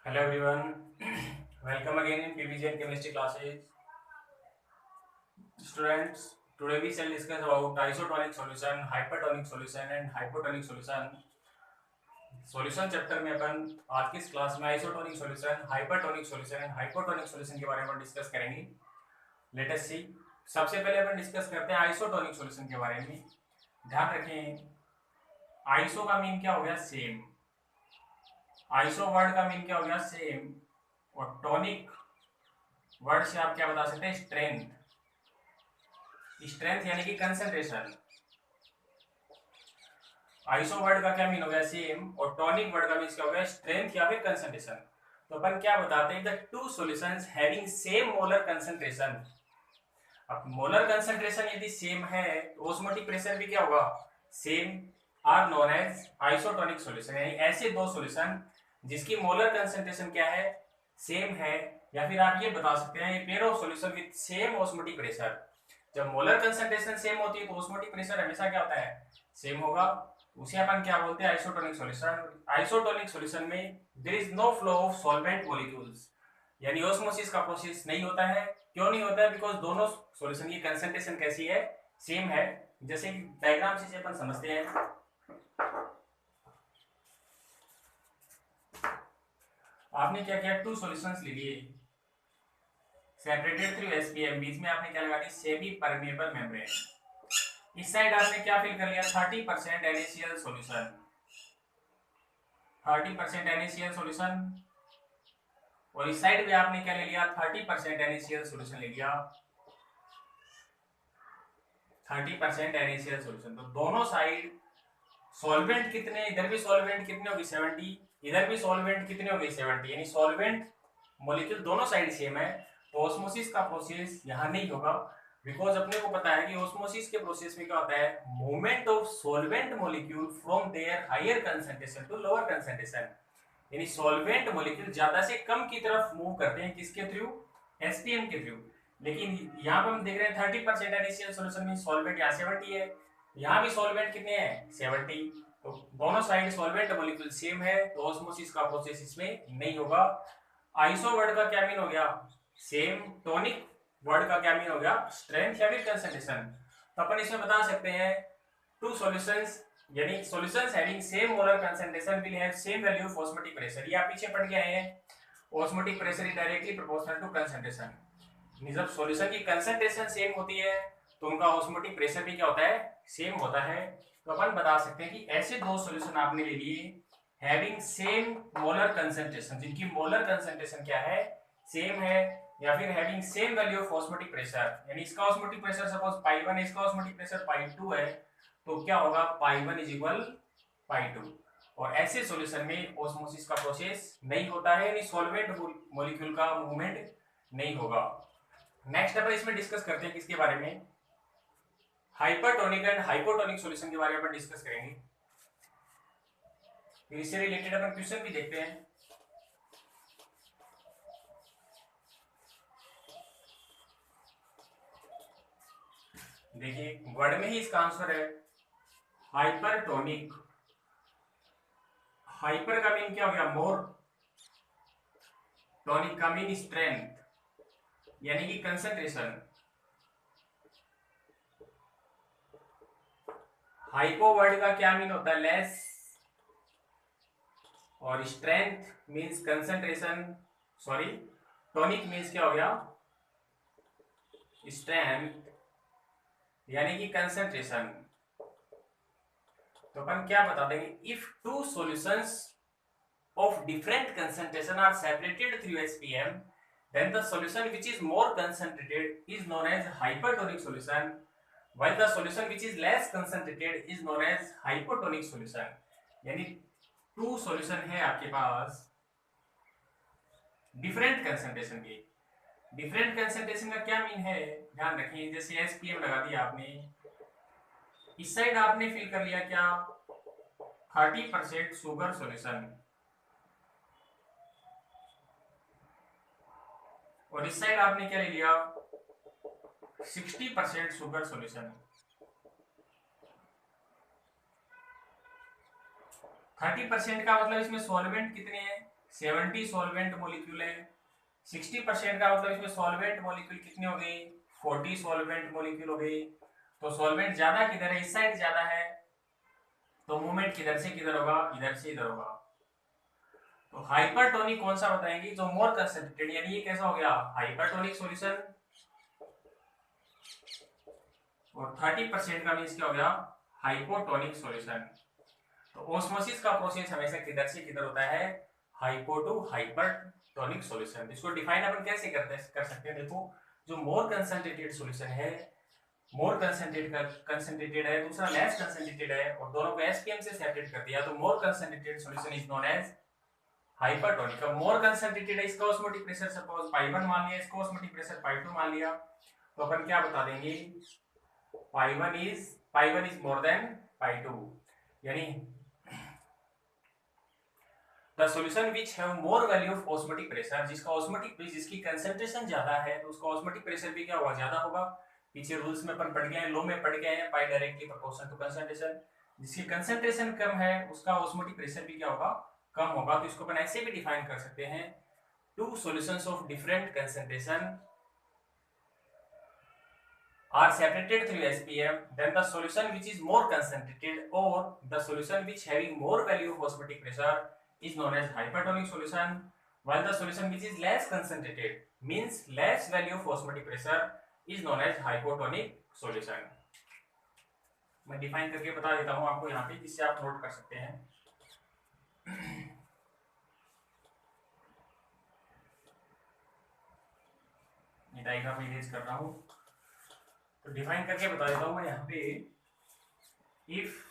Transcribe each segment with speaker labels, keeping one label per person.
Speaker 1: Hello everyone, welcome again in PVG and chemistry classes. Students, today we shall discuss about isotonic solution, hypertonic solution and hypotonic solution. Solution chapter में अपन आज की इस class में isotonic solution, hypertonic solution and hypotonic solution के बारे में discuss करेंगे. Let us सी. सबसे पहले अपन डिस्कस करते हैं आइसोटोनिक सॉल्यूशन के बारे में. ध्यान रखें, आइसो का मीन क्या हो गया? सेम. आइसो वर्ड का मीन क्या हो गया? सेम. और टॉनिक वर्ड से आप क्या बता सकते हैं? स्ट्रेंथ. स्ट्रेंथ यानी कि कंसंट्रेशन. आइसो वर्ड का क्या मीन हो गया? सेम. और टॉनिक वर्ड का मीन क्या हो गया? स्ट्रेंथ या फिर कंसंट्रेशन. तो अपन क्या बताते हैं? The two solutions having same molar concentration. अब मोलर कंसंट्रेशन यदि सेम है तो ऑस्मोटिक प्रेशर भी क्या होगा? Same. Are known as isotonic solution. यानी ऐसे दो सॉल्यूशन जिसकी मोलर कंसंट्रेशन क्या है? सेम है. या फिर आप ये बता सकते हैं pair of solution with same osmotic pressure. जब मोलर कंसंट्रेशन सेम होती है तो ऑस्मोटिक प्रेशर हमेशा क्या होता है? सेम होगा. उसे अपन क्या बोलते हैं? Isotonic solution. आइसोटोनिक सॉल्यूशन में there is no flow of solvent molecules. यानी ऑस्मोसिस का प्रोसेस नहीं होता है. क्यों नहीं होता है? बिकॉज दोनों सॉल्यूशन की कंसंट्रेशन कैसी है? सेम है. जैसे कि डायग्राम से अपन समझते हैं. आपने क्या किया? टू सॉल्यूशंस ले लिए, सेपरेटेड थ्रू एसपीएम. बीच में आपने क्या लगा दी? Semi permeable membrane. इस साइड आपने क्या फिल कर लिया? 30% NaCl सॉल्यूशन. 30% NaCl solution. और इस साइड पे आपने क्या ले लिया? 30% NaCl सॉल्यूशन ले लिया. 30% NaCl सॉल्यूशन. तो दोनों साइड सॉल्वेंट कितने? इधर भी सॉल्वेंट कितने होगी? 70. इधर भी सॉल्वेंट कितने होगी? 70. यानी सॉल्वेंट मॉलिक्यूल दोनों साइड सेम है. तो ऑस्मोसिस का प्रोसेस यहां नहीं होगा. बिकॉज अपने को पता है कि ऑस्मोसिस के प्रोसेस में क्या होता है? Movement of solvent molecule from their higher concentration to lower concentration. यानी सॉल्वेंट मॉलिक्यूल ज्यादा से कम की तरफ मूव करते हैं. किसके थ्रू? एसपीएम के थ्रू. लेकिन यहाँ पे हम देख रहे हैं 30% NaCl सॉल्यूशन में सॉल्वेंट यहाँ 70 है. यहाँ भी सॉल्वेंट कितने हैं? 70. तो दोनों साइड सॉल्वेंट मॉलिक्यूल सेम है तो ऑस्मोसिस का प्रोसेस इसमें नहीं होगा. आइसो वर्ड का क्या मीन हो गया? सेम. टॉनिक वर्ड का क्या मीन हो गया? स्ट्रेंथ या फिर कंसंट्रेशन. तो अपन इसमें बता सकते हैं टू सॉल्यूशंस यानी solutions having same molar concentration will have same value of osmotic pressure. ये आप पीछे पढ़ के आए हैं. Osmotic pressure is directly proportional to concentration. जब सॉल्यूशन की कंसंट्रेशन सेम होती है तो उनका ऑस्मोटिक प्रेशर भी क्या होता है? सेम होता है. तो अपन बता सकते हैं कि ऐसे दो सॉल्यूशन आपने ले लिए हैविंग सेम मोलर कंसंट्रेशन, जिनकी मोलर कंसंट्रेशन क्या है? सेम है. या फिर having same value of osmotic pressure. यानी इसका ऑस्मोटिक प्रेशर सपोज पाई 1 है, इसका ऑस्मोटिक प्रेशर पाई 2 है. तो क्या होगा? पाई 1 इज इक्वल पाई 2. और ऐसे सॉल्यूशन में ऑस्मोसिस का प्रोसेस नहीं होता है. यानी सॉल्वेंट मॉलिक्यूल का मूवमेंट नहीं होगा. नेक्स्ट अपन इसमें डिस्कस करते हैं किसके बारे में? हाइपरटोनिक एंड हाइपोटोनिक सॉल्यूशन के बारे में अपन डिस्कस करेंगे. फिर इससे रिलेटेड अपन क्वेश्चन भी देखते हैं. देखिए वर्ड में ही इसका आंसर है हाइपरटोनिक. हाइपर का मीन क्या हो गया? मोर. टोनिक का मीन स्ट्रेंथ यानी कि कंसंट्रेशन. हाइपो वर्ड का क्या मीन होता है? लेस. और strength means concentration. Sorry, tonic means क्या हो गया? स्ट्रेंथ यानी कि कंसंट्रेशन. तो अपन क्या बता देंगे? If two solutions of different concentration are separated through SPM, then the solution which is more concentrated is known as hypertonic solution, while the solution which is less concentrated is known as hypotonic solution. यानी to solution है आपके पास different concentration के. Different concentration का क्या mean है? ध्यान रखिए. जैसे एसपीएम लगा दिया आपने, इस साइड आपने फिल कर लिया क्या? 30% शुगर सॉल्यूशन. और इस साइड आपने क्या ले लिया? 60% शुगर सॉल्यूशन. 30% का मतलब इसमें सॉल्वेंट कितने हैं? 70 सॉल्वेंट मॉलिक्यूल है। 60% का मतलब इसमें सॉल्वेंट मॉलिक्यूल कितने हो गए, 40 सॉल्वेंट मॉलिक्यूल हो गए। तो सॉल्वेंट ज्यादा किधर है, इस साइड ज्यादा है, तो मूवमेंट किधर से किधर होगा, इधर से इधर होगा। तो हाइपरटोनिक कौन सा बताएंगे, जो मोर कंसंट्रेटेड, यानी ये कैसा हो गया हाइपरटोनिक सॉल्यूशन। और 30% का मींस क्या हो गया, हाइपोटोनिक सॉल्यूशन। तो ऑस्मोसिस का प्रोसेस हमेशा किधर से किधर होता है, हाइपो टू हाइपरटोनिक सॉल्यूशन। इसको डिफाइन अपन कैसे कर सकते हैं, देखो जो मोर कंसंट्रेटेड सॉल्यूशन है, मोर कंसंट्रेटेड है, दूसरा लेस कंसंट्रेटेड है, और दोनों को एसपीएम से सेपरेट कर दिया, तो more concentrated solution is known as hypertonic. अब मोर कंसंट्रेटेड है, इसका ऑस्मोटिक प्रेशर सपोज पाई 1 मान लिया, इसका ऑस्मोटिक प्रेशर पाई 2 मान लिया, तो अपन क्या बता देंगे, पाई 1 इज मोर देन पाई 2, यानी the solution which have more value of osmotic pressure, जिसका ऑस्मोटिक जिसकी कंसंट्रेशन ज्यादा है, तो उसका ऑस्मोटिक प्रेशर भी क्या होगा, ज्यादा होगा। पीछे रूल्स में अपन पढ़ गए हैं, लो में पढ़ गए हैं, पाई डायरेक्टली प्रोपोर्शनल टू कंसंट्रेशन। जिसकी कंसंट्रेशन कम है उसका ऑस्मोटिक प्रेशर भी क्या होगा, कम होगा। तो इसको अपन ऐसे भी डिफाइन कर सकते हैं, two solutions of different concentration are separated through SPM, then the solution which is more concentrated or the solution which having more value of osmotic pressure is known as hypertonic solution, while the solution which is less concentrated means less value of osmotic pressure is known as hypotonic solution. मैं define करके बता देता हूं आपको यहाँ पे, जिससे आप नोट कर सकते हैं। ये डायग्राम में इरेज कर रहा हूं, तो डिफाइन करके बता देता हूं मैं यहाँ पे, if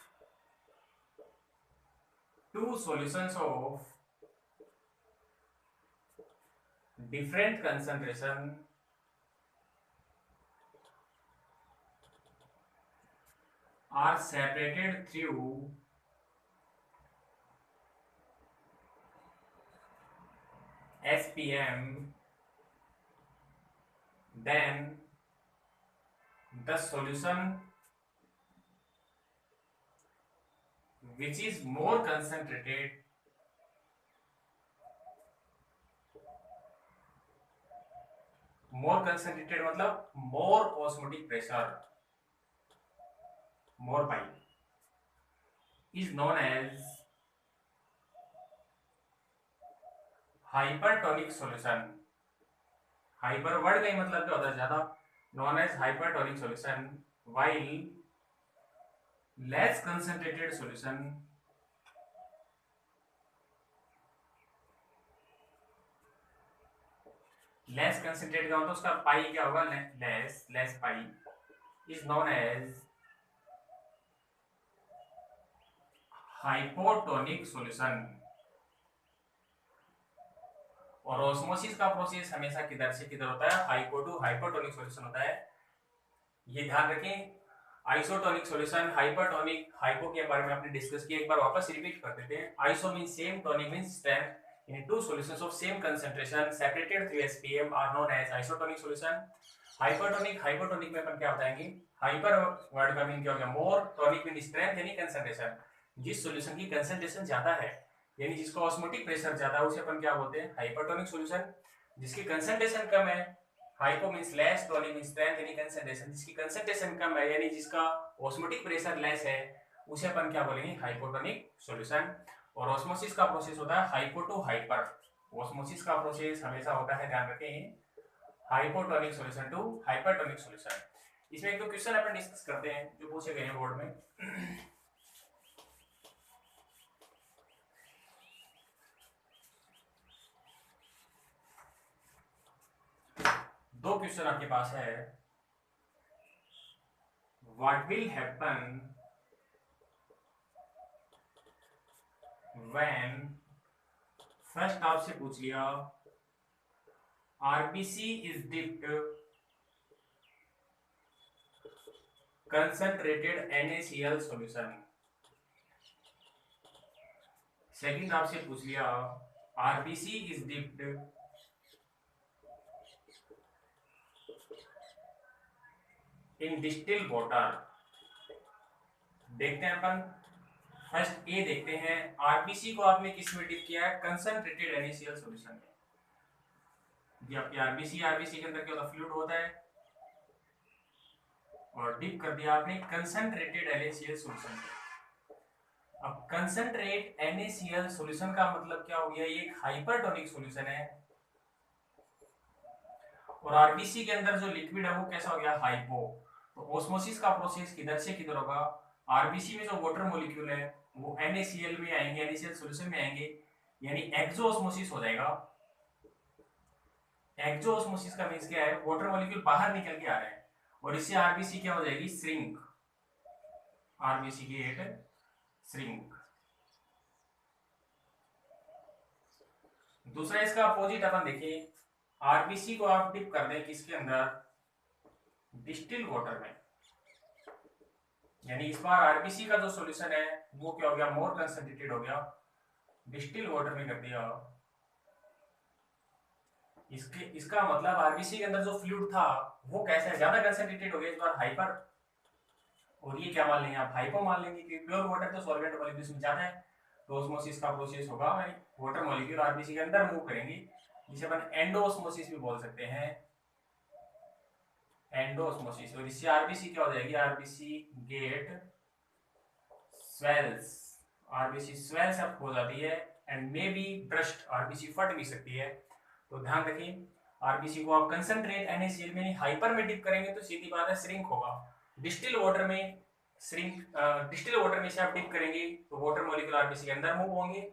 Speaker 1: two solutions of different concentration are separated through SPM, then the solution which is more concentrated मतलब more osmotic pressure, more pi, is known as hypertonic solution. Hyper word का ही मतलब क्या होता है, ज्यादा, known as hypertonic solution, while less concentrated solution less concentrate का मतलब उसका पाई क्या होगा, less pi, is known as hypotonic solution. और ऑस्मोसिस का प्रोसेस हमेशा किधर से किधर होता है, हाइपो टू हाइपोटोनिक सॉल्यूशन होता है। ये ध्यान रखें, आइसोटोनिक सॉल्यूशन, हाइपरटोनिक, हाइपो के बारे में आपने डिस्कस किया, एक बार वापस रिपीट कर देते हैं। Iso means same, tonic means strength, in two solutions of same concentration separated through SPM are known as isotonic solution. Hypotonic में अपन क्या बताएंगे, हाइपर वर्ड का मीन क्या हो गया, मोर, टोनिक मीन स्ट्रेंथ यानी कंसंट्रेशन। जिस सॉल्यूशन की कंसंट्रेशन ज्यादा है, यानी जिसका ऑस्मोटिक प्रेशर ज्यादा है, उसे अपन क्या बोलते हैं, हाइपरटोनिक सॉल्यूशन। जिसकी कंसंट्रेशन कम है, hypo means less, tonic means strength यानी कंसंट्रेशन, जिसकी कंसंट्रेशन कम है यानी जिसका ऑस्मोटिक प्रेशर लेस है, उसे अपन क्या बोलेंगे, हाइपोटोनिक सॉल्यूशन। और ऑस्मोसिस का प्रोसेस होता है हाइपो टू हाइपर। ऑस्मोसिस का प्रोसेस हमेशा होता है, ध्यान रखें, hypotonic solution to hypertonic solution. इसमें एक दो क्वेश्चन अपन डिस्कस करते हैं जो पूछे गए हैं बोर्ड में। दो क्वेश्चन आपके पास है, what will happen when, first आपसे पूछ लिया, RBC is dipped concentrated NaCl solution। Second आपसे पूछ लिया, RBC is dipped in distilled water। देखते हैं अपन फर्स्ट ए देखते हैं, आरबीसी को आपने किस में डिप किया है, कंसंट्रेटेड NaCl सॉल्यूशन में। ये आपकी आरबीसी के अंदर क्या होता है, फ्लूइड होता है, और डिप कर दिया आपने कंसंट्रेटेड NaCl सॉल्यूशन में। अब कंसंट्रेट NaCl सॉल्यूशन का मतलब क्या हो गया, ये एक हाइपरटोनिक सॉल्यूशन है, और आरबीसी के अंदर जो लिक्विड है वो कैसा हो गया, हाइपो। तो ऑस्मोसिस का प्रोसेस किधर से किधर होगा, आरबीसी में जो वाटर मॉलिक्यूल है वो NaCl में आएंगे, NaCl सॉल्यूशन में आएंगे, यानी एक्सोऑस्मोसिस हो जाएगा। एक्सोऑस्मोसिस का मींस क्या है, वाटर मॉलिक्यूल बाहर निकल के आ रहे हैं, और इससे आरबीसी क्या हो जाएगी, श्रिंक, आरबीसी की एट श्रिंक। दूसरा इसका अपोजिट अपन देखें, आरबीसी को आप डिप कर दें किसके अंदर, डिस्टिल वाटर में, यानी इस बार आरबीसी का जो सॉल्यूशन है वो क्या हो गया, मोर कंसंट्रेटेड हो गया, डिस्टिल वाटर में कर दिया। इसका मतलब आरबीसी के अंदर जो फ्लूइड था वो कैसा है, ज्यादा कंसंट्रेटेड हो गया, इस बार हाइपर, और ये क्या मान लेंगे आप, हाइपो मान लेंगे, क्योंकि प्योर वाटर तो सॉल्वेंट मॉलिक्यूल्स में ज्यादा है, तो ऑस्मोसिस का प्रोसेस होगा, वाटर मॉलिक्यूल आरबीसी के अंदर मूव करेंगे, जिसे अपन एंडोऑस्मोसिस भी बोल सकते हैं, एंडोऑस्मोसिस। और इससे आरबीसी क्या हो जाएगी, RBC get swells, RBC swells up हो जाती है, and may be burst, RBC फट भी सकती है। तो ध्यान रखिए, आरबीसी को आप कंसंट्रेट NaCl में हाइपर में डिप करेंगे तो सीधी बात है श्रिंक होगा, डिस्टिल वाटर में श्रिंक, डिस्टिल वाटर में से आप डिप करेंगे तो वाटर मॉलिक्यूल आरबीसी के अंदर मूव होंगे,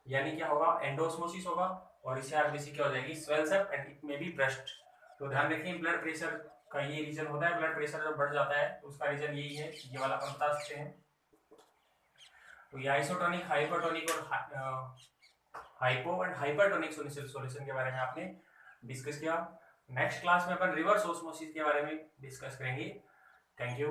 Speaker 1: यानी क्या होगा, एंडोऑस्मोसिस होगा, और इससे आरबीसी क्या हो जाएगी, swells up and it may be burst. तो ध्यान रखिए, ब्लड प्रेशर का ये रीजन होता है, ब्लड प्रेशर जब बढ़ जाता है तो उसका रीजन यही है, ये वाला अपन बता सकते हैं। तो ये आइसोटोनिक, हाइपरटोनिक और हाइपो एंड हाइपरटोनिक सॉल्यूशन के बारे में आपने डिस्कस किया। नेक्स्ट क्लास में अपन रिवर्स ऑस्मोसिस के बारे में डिस्कस करेंगे। Thank you.